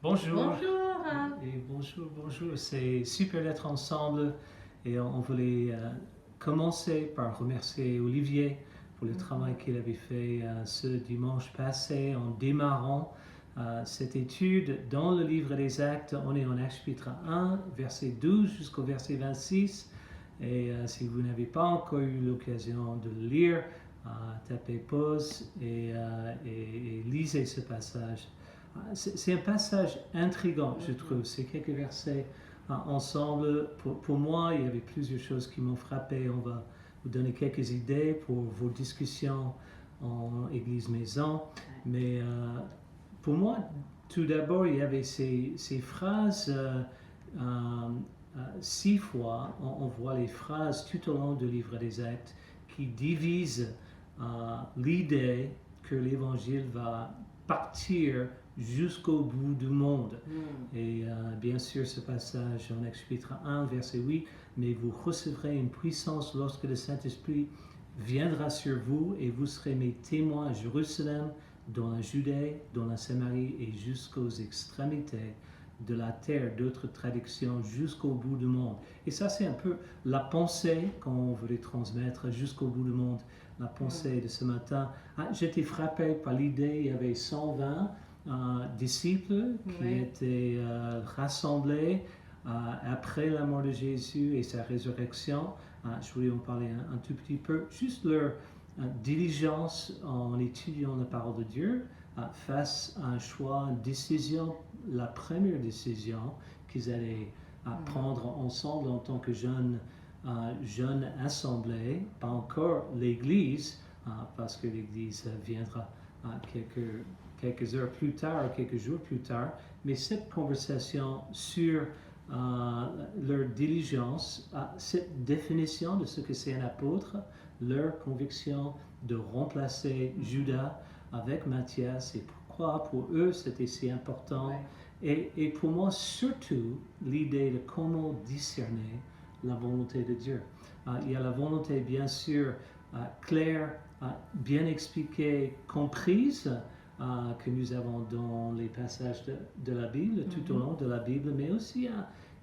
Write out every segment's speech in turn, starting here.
Bonjour. Bonjour. Et bonjour. C'est super d'être ensemble et on voulait commencer par remercier Olivier pour le travail qu'il avait fait ce dimanche passé en démarrant cette étude dans le livre des Actes. On est en Actes chapitre 1, verset 12 jusqu'au verset 26. Et si vous n'avez pas encore eu l'occasion de le lire, tapez pause et lisez ce passage. C'est un passage intriguant, je trouve. C'est quelques versets ensemble. Pour moi, il y avait plusieurs choses qui m'ont frappé. On va vous donner quelques idées pour vos discussions en Église Maison. Mais pour moi, tout d'abord, il y avait ces phrases. 6 fois, on voit les phrases tout au long du livre des Actes qui divisent l'idée que l'Évangile va partir jusqu'au bout du monde. Et bien sûr, ce passage en Actes chapitre 1, verset 8, « Mais vous recevrez une puissance lorsque le Saint-Esprit viendra sur vous et vous serez mes témoins à Jérusalem, dans la Judée, dans la Samarie et jusqu'aux extrémités de la terre, d'autres traductions, jusqu'au bout du monde. » Et ça, c'est un peu la pensée qu'on voulait transmettre jusqu'au bout du monde, la pensée de ce matin. J'étais frappé par l'idée, il y avait 120 disciples qui étaient rassemblés après la mort de Jésus et sa résurrection. Je voulais en parler un tout petit peu. Juste leur diligence en étudiant la parole de Dieu face à un choix, une décision, la première décision qu'ils allaient prendre ensemble en tant que jeunes assemblée, pas encore l'Église, parce que l'Église viendra quelques heures plus tard, quelques jours plus tard, mais cette conversation sur leur diligence, cette définition de ce que c'est un apôtre, leur conviction de remplacer Judas avec Matthias et pourquoi pour eux c'était si important. Et pour moi surtout l'idée de comment discerner la volonté de Dieu. Il y a la volonté bien sûr claire, bien expliquée, comprise, que nous avons dans les passages de la Bible, tout au long de la Bible, mais aussi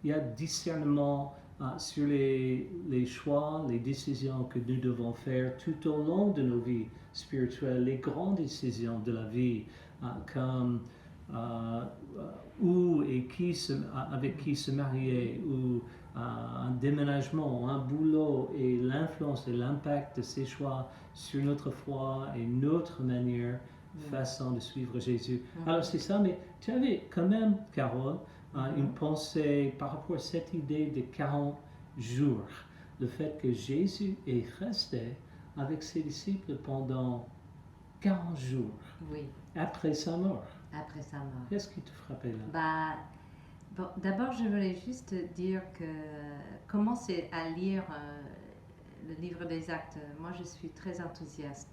il y a discernement sur les choix, les décisions que nous devons faire tout au long de nos vies spirituelles, les grandes décisions de la vie, comme où et avec qui se marier, ou un déménagement, un boulot, et l'influence et l'impact de ces choix sur notre foi et notre manière, façon de suivre Jésus. Alors c'est ça, mais tu avais quand même, Carole, une pensée par rapport à cette idée de 40 jours, le fait que Jésus est resté avec ses disciples pendant 40 jours après sa mort. Après sa mort. Qu'est-ce qui te frappait là? Bon, d'abord, je voulais juste dire que commencer à lire le livre des Actes, moi je suis très enthousiaste.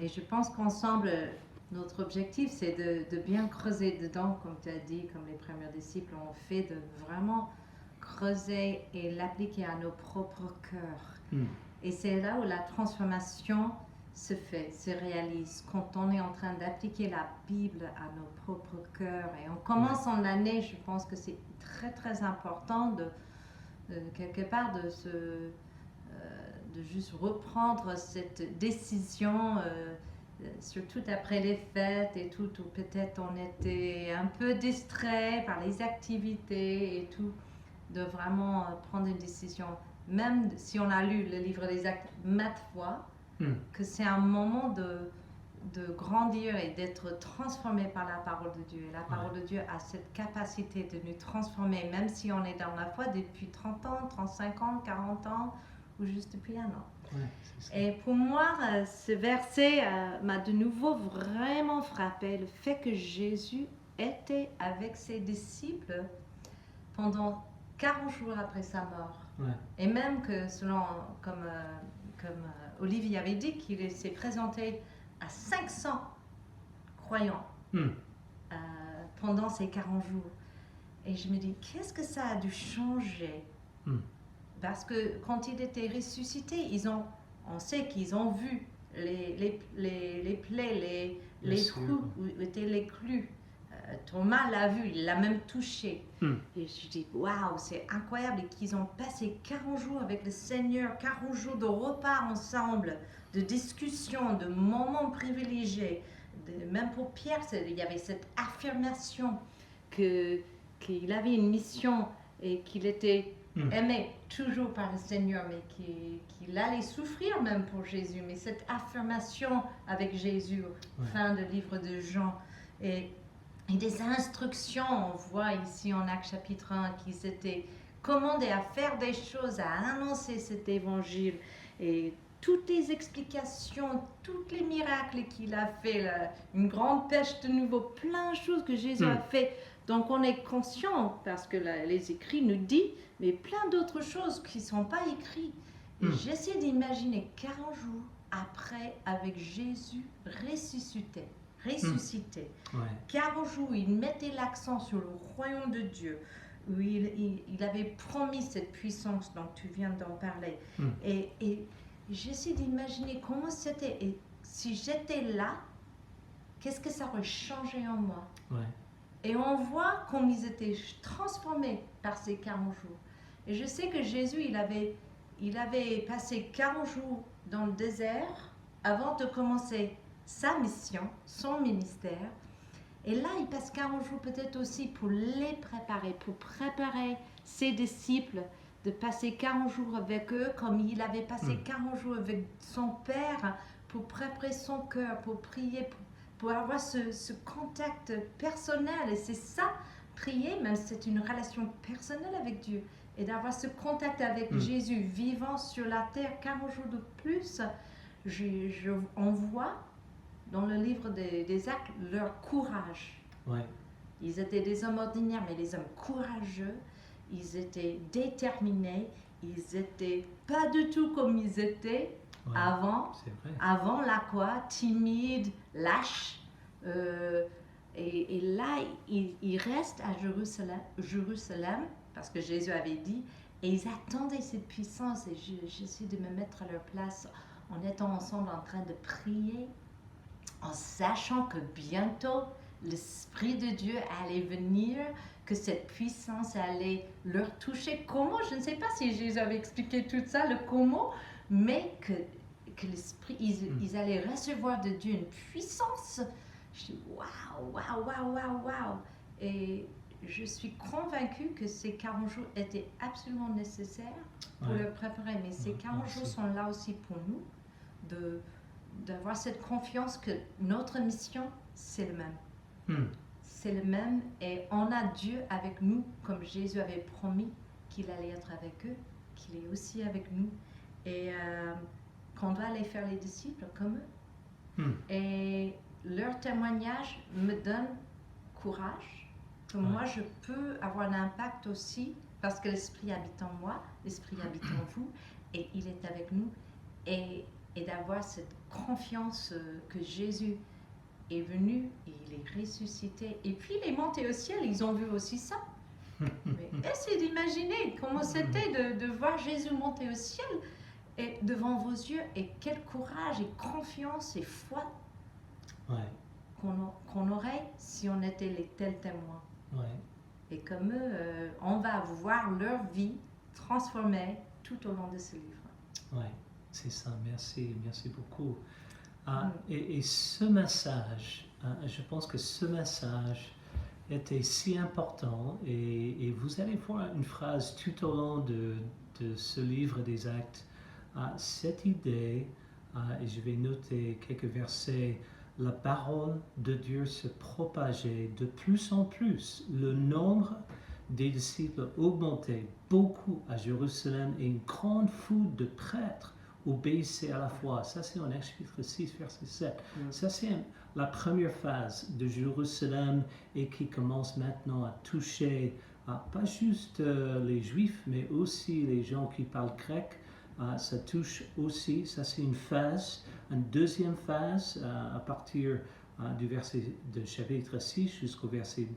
Et je pense qu'ensemble, notre objectif, c'est de bien creuser dedans, comme tu as dit, comme les premiers disciples ont fait, de vraiment creuser et l'appliquer à nos propres cœurs. Et c'est là où la transformation se fait, se réalise, quand on est en train d'appliquer la Bible à nos propres cœurs. Et on commence en l'année, je pense que c'est très très important de quelque part de juste reprendre cette décision, surtout après les fêtes et tout, où peut-être on était un peu distrait par les activités et tout, de vraiment prendre une décision, même si on a lu le livre des Actes maintes fois, que c'est un moment de grandir et d'être transformé par la parole de Dieu. Et la parole de Dieu a cette capacité de nous transformer, même si on est dans la foi depuis 30 ans, 35 ans, 40 ans, ou juste depuis un an. Et pour moi, ce verset m'a de nouveau vraiment frappé, le fait que Jésus était avec ses disciples pendant 40 jours après sa mort. Et même que selon, comme Olivier avait dit, qu'il s'est présenté à 500 croyants pendant ces 40 jours. Et je me dis, qu'est-ce que ça a dû changer? Parce que quand il était ressuscité, on sait qu'ils ont vu les plaies, les trous où étaient les clous. Thomas l'a vu, il l'a même touché. Mm. Et je dis, waouh, c'est incroyable. Et qu'ils ont passé 40 jours avec le Seigneur, 40 jours de repas ensemble, de discussions, de moments privilégiés. Même pour Pierre, il y avait cette affirmation qu'il avait une mission et qu'il était aimé toujours par le Seigneur, mais qu'il allait souffrir même pour Jésus. Mais cette affirmation avec Jésus, fin du livre de Jean, et des instructions, on voit ici en Actes chapitre 1 qu'ils s'étaient commandés à faire des choses, à annoncer cet évangile, et toutes les explications, tous les miracles qu'il a fait, là, une grande pêche de nouveau, plein de choses que Jésus a fait. Donc on est conscient, parce que là, les écrits nous disent, mais plein d'autres choses qui ne sont pas écrites. Et j'essaie d'imaginer 40 jours après, avec Jésus ressuscité. 40 jours, il mettait l'accent sur le royaume de Dieu, où il avait promis cette puissance dont tu viens d'en parler. Et j'essaie d'imaginer comment c'était. Et si j'étais là, qu'est-ce que ça aurait changé en moi? Et on voit comme ils étaient transformés par ces 40 jours. Et je sais que Jésus, il avait passé 40 jours dans le désert avant de commencer sa mission, son ministère. Et là, il passe 40 jours peut-être aussi pour les préparer, pour préparer ses disciples, de passer 40 jours avec eux, comme il avait passé 40 jours avec son Père, pour préparer son cœur, pour prier, pour avoir ce contact personnel. Et c'est ça, prier, même c'est une relation personnelle avec Dieu. Et d'avoir ce contact avec Jésus vivant sur la terre 40 jours de plus, on voit dans le livre des Actes leur courage. Ils étaient des hommes ordinaires, mais des hommes courageux. Ils étaient déterminés. Ils n'étaient pas du tout comme ils étaient avant. Avant la croix, timides, lâches. Et là, ils restent à Jérusalem, parce que Jésus avait dit, et ils attendaient cette puissance. Et j'essaie de me mettre à leur place en étant ensemble en train de prier, en sachant que bientôt l'Esprit de Dieu allait venir, que cette puissance allait leur toucher. Comment? Je ne sais pas si Jésus avait expliqué tout ça, le comment, mais que l'Esprit, ils allaient recevoir de Dieu une puissance. Je dis waouh. Et je suis convaincue que ces 40 jours étaient absolument nécessaires pour le préparer. Mais ces 40 jours sont là aussi pour nous, d'avoir cette confiance que notre mission, c'est le même. C'est le même, et on a Dieu avec nous, comme Jésus avait promis qu'il allait être avec eux, qu'il est aussi avec nous, et qu'on doit aller faire les disciples comme eux. Et leur témoignage me donne courage, que moi je peux avoir un impact aussi, parce que l'Esprit habite en moi, l'Esprit habite en vous, et il est avec nous, et d'avoir cette confiance que Jésus est venu, il est ressuscité, et puis il est monté au ciel. Ils ont vu aussi ça. Mais essayez d'imaginer comment c'était de voir Jésus monter au ciel et devant vos yeux, et quel courage et confiance et foi qu'on aurait si on était les tels témoins. Et comme eux, on va voir leur vie transformée tout au long de ce livre. C'est ça, merci beaucoup. Et ce message, je pense que ce message était si important, et vous allez voir une phrase tout au long de ce livre des Actes, cette idée, et je vais noter quelques versets, la parole de Dieu se propageait de plus en plus, le nombre des disciples augmentait beaucoup à Jérusalem, et une grande foule de prêtres obéissait à la foi. Ça, c'est en Actes chapitre 6, verset 7. Ça, c'est la première phase de Jérusalem, et qui commence maintenant à toucher pas juste les Juifs, mais aussi les gens qui parlent grec. Ça touche aussi, ça c'est une phase. Une deuxième phase, à partir du verset de chapitre 6 jusqu'au verset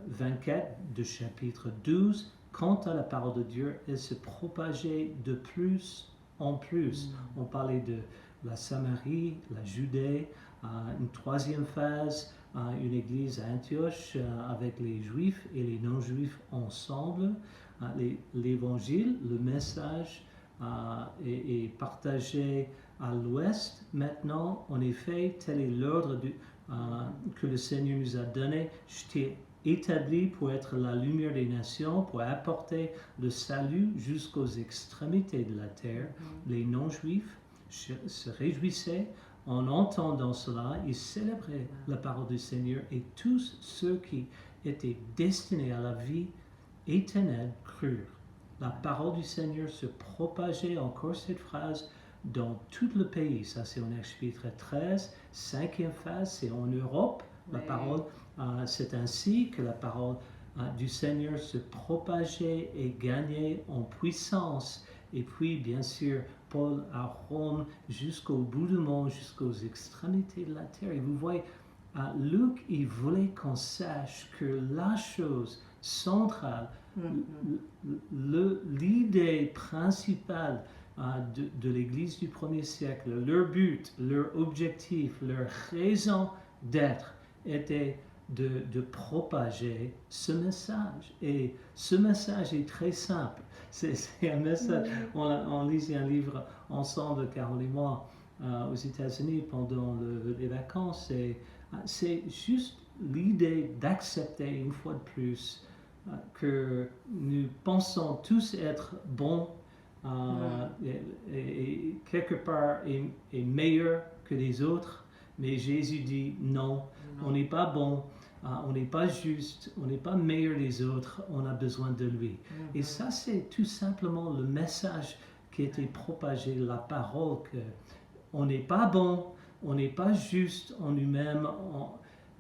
24 de chapitre 12, quant à la parole de Dieu, elle se propageait de plus en plus. On parlait de la Samarie, la Judée, une troisième phase, une église à Antioche avec les juifs et les non-juifs ensemble. L'évangile, le message est partagé à l'ouest. Maintenant, en effet, tel est l'ordre que le Seigneur nous a donné. Je t'ai établi pour être la lumière des nations, pour apporter le salut jusqu'aux extrémités de la terre. Les non-juifs se réjouissaient en entendant cela. Ils célébraient la parole du Seigneur et tous ceux qui étaient destinés à la vie éternelle crurent. La parole du Seigneur se propageait, encore cette phrase, dans tout le pays. Ça, c'est en Actes chapitre 13. Cinquième phase, c'est en Europe. La parole, c'est ainsi que la parole du Seigneur se propageait et gagnait en puissance. Et puis, bien sûr, Paul à Rome, jusqu'au bout du monde, jusqu'aux extrémités de la terre. Et vous voyez, Luc, il voulait qu'on sache que la chose centrale, l'idée principale de l'Église du premier siècle, leur but, leur objectif, leur raison d'être était de propager ce message. Et ce message est très simple. C'est un message, on lisait un livre ensemble, Carole et moi, aux États-Unis pendant les vacances. Et c'est juste l'idée d'accepter une fois de plus que nous pensons tous être bons et quelque part est meilleur que les autres, mais Jésus dit non, on n'est pas bon, on n'est pas juste, on n'est pas meilleur des autres, on a besoin de lui. Et ça, c'est tout simplement le message qui a été propagé, la parole que on n'est pas bon, on n'est pas juste en nous-mêmes,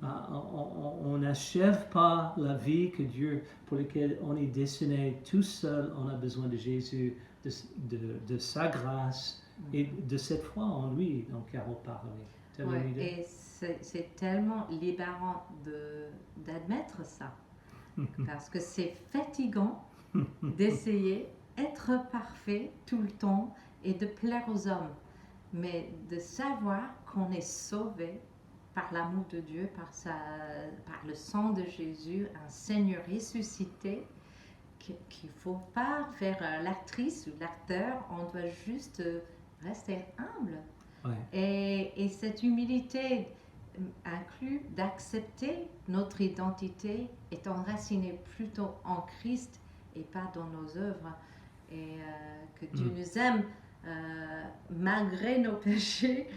on n'achève pas la vie que Dieu, pour laquelle on est destiné tout seul. On a besoin de Jésus, de sa grâce et de cette foi en lui dont Carole parlait. Ouais, et c'est tellement libérant d'admettre ça, parce que c'est fatigant d'essayer d'être parfait tout le temps et de plaire aux hommes, mais de savoir qu'on est sauvé par l'amour de Dieu, par le sang de Jésus, un Seigneur ressuscité, qu'il ne faut pas faire l'actrice ou l'acteur, on doit juste rester humble. Ouais. Et cette humilité inclut d'accepter notre identité est enracinée plutôt en Christ et pas dans nos œuvres, et que Dieu nous aime malgré nos péchés.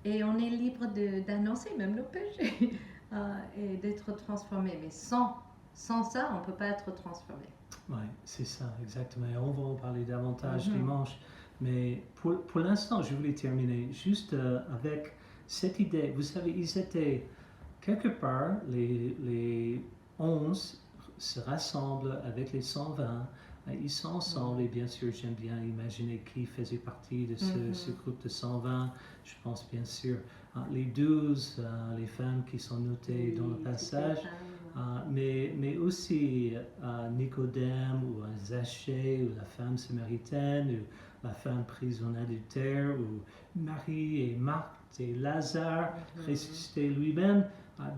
Et on est libre d'annoncer même nos péchés et d'être transformé. Mais sans ça, on ne peut pas être transformé. Oui, c'est ça, exactement. Et on va en parler davantage dimanche. Mais pour l'instant, je voulais terminer juste avec cette idée. Vous savez, ils étaient quelque part, les 11 se rassemblent avec les 120. Ils sont ensemble et bien sûr, j'aime bien imaginer qui faisait partie de ce groupe de 120. Je pense bien sûr les 12, les femmes qui sont notées dans le passage, mais aussi Nicodème ou Zachée ou la femme samaritaine ou la femme prise en adultère ou Marie et Marthe et Lazare ressuscité lui-même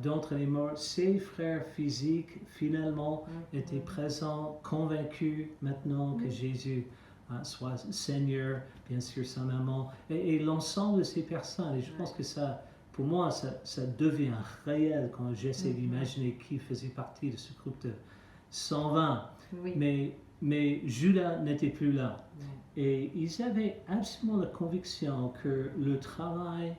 d'entre les morts. Ses frères physiques finalement étaient présents, convaincus maintenant que Jésus soit Seigneur, bien sûr sa maman, et l'ensemble de ces personnes. Et je pense que ça, pour moi, ça devient réel quand j'essaie d'imaginer qui faisait partie de ce groupe de 120. Oui. Mais Judas n'était plus là. Et ils avaient absolument la conviction que le travail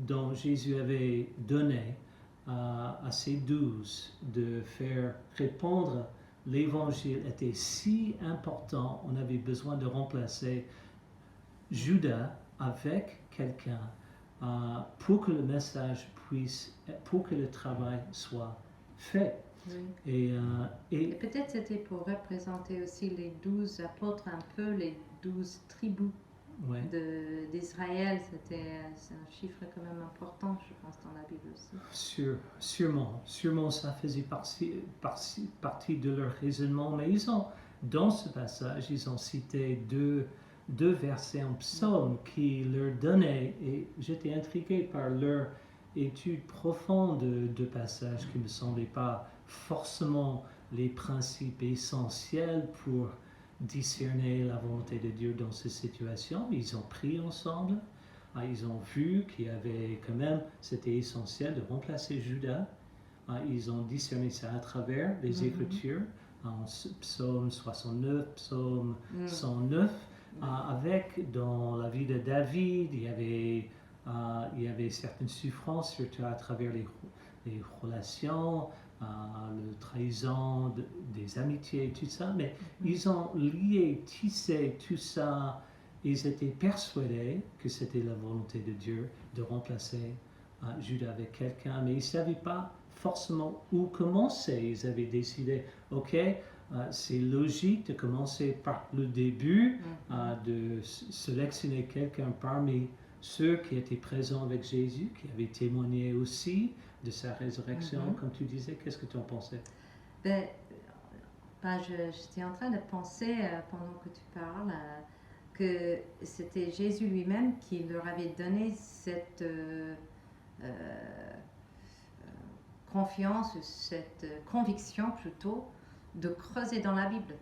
dont Jésus avait donné à ses 12 de faire répandre l'Évangile était si important, on avait besoin de remplacer Judas avec quelqu'un pour que le message pour que le travail soit fait. Oui. Et peut-être c'était pour représenter aussi les 12 apôtres, un peu les 12 tribus d'Israël. C'est un chiffre quand même important, je pense, dans la Bible aussi. Sûrement ça faisait partie de leur raisonnement, mais dans ce passage, ils ont cité deux versets en psaume qui leur donnaient, et j'étais intrigué par leur étude profonde de passages qui ne me semblaient pas forcément les principes essentiels pour discerner la volonté de Dieu dans ces situations. Ils ont pris ensemble, ils ont vu qu'il y avait quand même, c'était essentiel de remplacer Judas. Ils ont discerné ça à travers les Écritures, en psaume 69, psaume 109, avec dans la vie de David, il y avait certaines souffrances, surtout à travers les relations, la trahison des amitiés et tout ça, mais ils ont lié, tissé tout ça. Ils étaient persuadés que c'était la volonté de Dieu de remplacer Judas avec quelqu'un, mais ils ne savaient pas forcément où commencer. Ils avaient décidé, ok, c'est logique de commencer par le début, de sélectionner quelqu'un parmi ceux qui étaient présents avec Jésus, qui avaient témoigné aussi de sa résurrection, comme tu disais. Qu'est-ce que tu en pensais? J'étais en train de penser, pendant que tu parles, que c'était Jésus lui-même qui leur avait donné cette confiance, cette conviction plutôt, de creuser dans la Bible.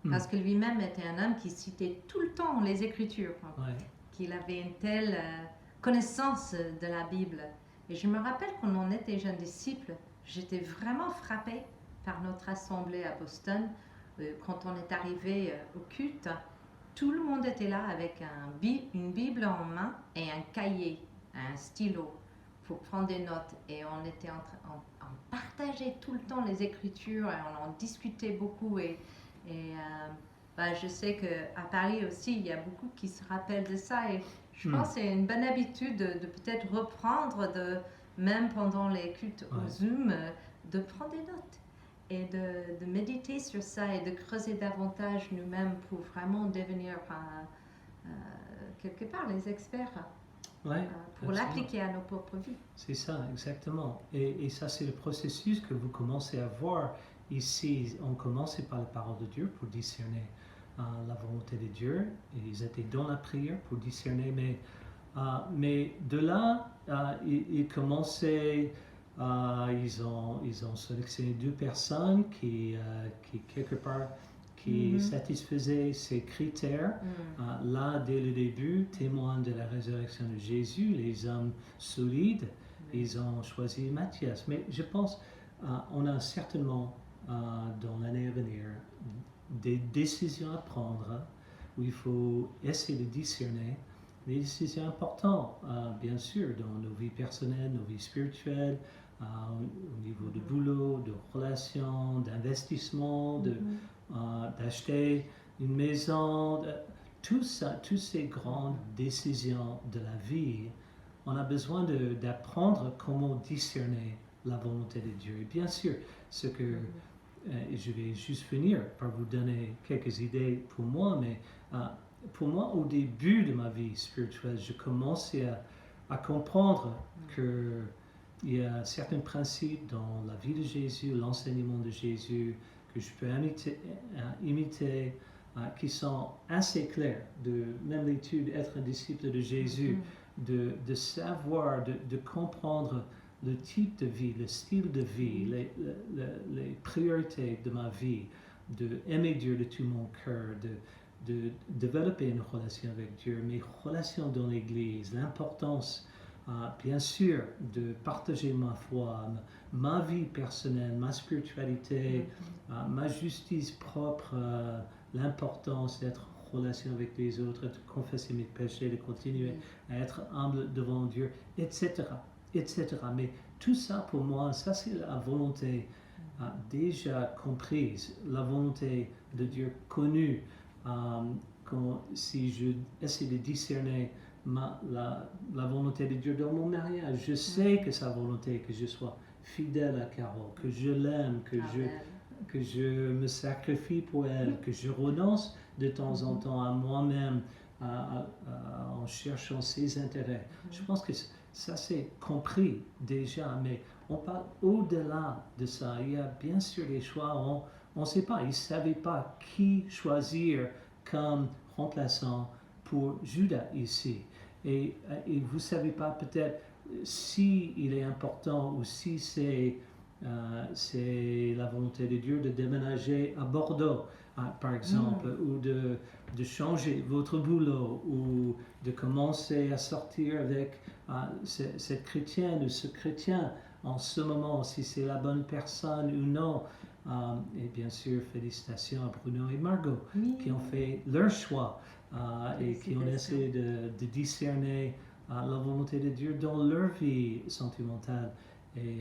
Parce que lui-même était un homme qui citait tout le temps les Écritures, qu'il avait une telle connaissance de la Bible. Et je me rappelle quand on était jeunes disciples, j'étais vraiment frappée par notre assemblée à Boston. Quand on est arrivé au culte, tout le monde était là avec une Bible en main et un cahier, un stylo pour prendre des notes. Et on était on partageait tout le temps les Écritures et on en discutait beaucoup. Je sais qu'à Paris aussi, il y a beaucoup qui se rappellent de ça. Et je pense que c'est une bonne habitude de peut-être reprendre, même pendant les cultes au Zoom, de prendre des notes et de méditer sur ça et de creuser davantage nous-mêmes pour vraiment devenir quelque part les experts pour l'appliquer à nos propres vies. C'est ça, exactement. Et ça, c'est le processus que vous commencez à voir ici. On commençait par la parole de Dieu pour discerner la volonté de Dieu. Et ils étaient dans la prière pour discerner, mais de là, ils commençaient, ils ont sélectionné 2 personnes qui quelque part, qui satisfaisaient ces critères. Là, dès le début, témoins de la résurrection de Jésus, les hommes solides, ils ont choisi Matthias. Mais je pense, on a certainement, dans l'année à venir, des décisions à prendre où il faut essayer de discerner des décisions importantes, bien sûr, dans nos vies personnelles, nos vies spirituelles, au niveau de boulot, de relations, d'investissement, d'acheter une maison, tout ça, toutes ces grandes décisions de la vie, on a besoin d'apprendre comment discerner la volonté de Dieu. Et bien sûr, je vais juste finir par vous donner quelques idées pour moi, mais pour moi, au début de ma vie spirituelle, je commençais à comprendre qu'il y a certains principes dans la vie de Jésus, l'enseignement de Jésus, que je peux imiter, qui sont assez clairs. Même l'étude, être un disciple de Jésus, de savoir, de comprendre le type de vie, le style de vie, les priorités de ma vie, d'aimer Dieu de tout mon cœur, de développer une relation avec Dieu, mes relations dans l'Église, l'importance, bien sûr, de partager ma foi, ma vie personnelle, ma spiritualité, ma justice propre, l'importance d'être en relation avec les autres, de confesser mes péchés, de continuer à être humble devant Dieu, etc., etc. Mais tout ça, pour moi, ça c'est la volonté déjà comprise, la volonté de Dieu connue. Si je essaie de discerner la volonté de Dieu dans mon mariage, je sais que sa volonté est que je sois fidèle à Carole, que je l'aime, que je me sacrifie pour elle, que je renonce de temps en temps à moi-même en cherchant ses intérêts. Je pense que ça c'est compris déjà, mais on parle au-delà de ça. Il y a bien sûr des choix, on ne sait pas, ils ne savaient pas qui choisir comme remplaçant pour Judas ici. Et vous ne savez pas peut-être si il est important ou si c'est la volonté de Dieu de déménager à Bordeaux, par exemple, ou de changer votre boulot, ou de commencer à sortir avec cette chrétienne ou ce chrétien en ce moment, si c'est la bonne personne ou non. Et bien sûr, félicitations à Bruno et Margot qui ont fait leur choix et qui ont essayé de discerner la volonté de Dieu dans leur vie sentimentale. Et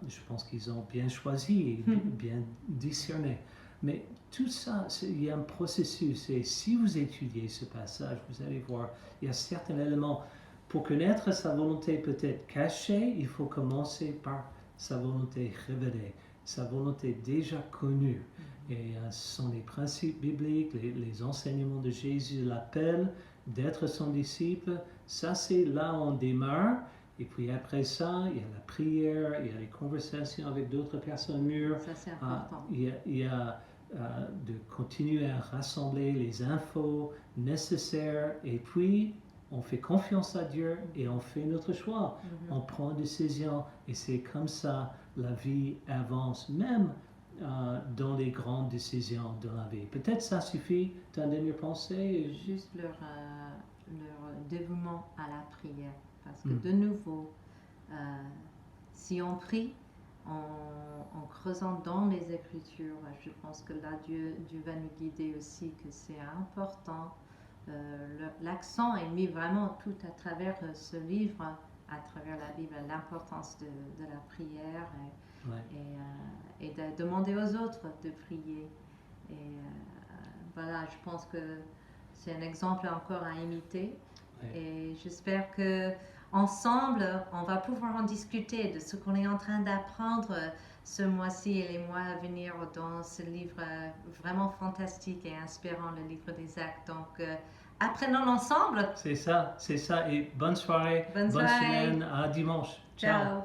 je pense qu'ils ont bien choisi, bien discerné. Mais tout ça, il y a un processus. Et si vous étudiez ce passage, vous allez voir, il y a certains éléments. Pour connaître sa volonté peut-être cachée, il faut commencer par sa volonté révélée, sa volonté déjà connue. Et ce sont les principes bibliques, les enseignements de Jésus, l'appel d'être son disciple. Ça, c'est là où on démarre. Et puis après ça, il y a la prière, il y a les conversations avec d'autres personnes mûres. Ça, c'est important. Il y a de continuer à rassembler les infos nécessaires. Et puis, on fait confiance à Dieu et on fait notre choix. On prend une décision et c'est comme ça la vie avance, même dans les grandes décisions de la vie. Peut-être ça suffit, ta dernière pensée? Juste leur dévouement à la prière. Parce que de nouveau, si on prie en creusant dans les Écritures, je pense que là, Dieu va nous guider aussi, que c'est important. L'accent est mis vraiment tout à travers ce livre, à travers la Bible, l'importance de la prière et de demander aux autres de prier. Et voilà, je pense que c'est un exemple encore à imiter. Et j'espère que ensemble, on va pouvoir en discuter de ce qu'on est en train d'apprendre ce mois-ci et les mois à venir dans ce livre vraiment fantastique et inspirant, le livre des Actes. Donc, apprenons ensemble. C'est ça. Et bonne soirée, bonne semaine, à dimanche. Ciao.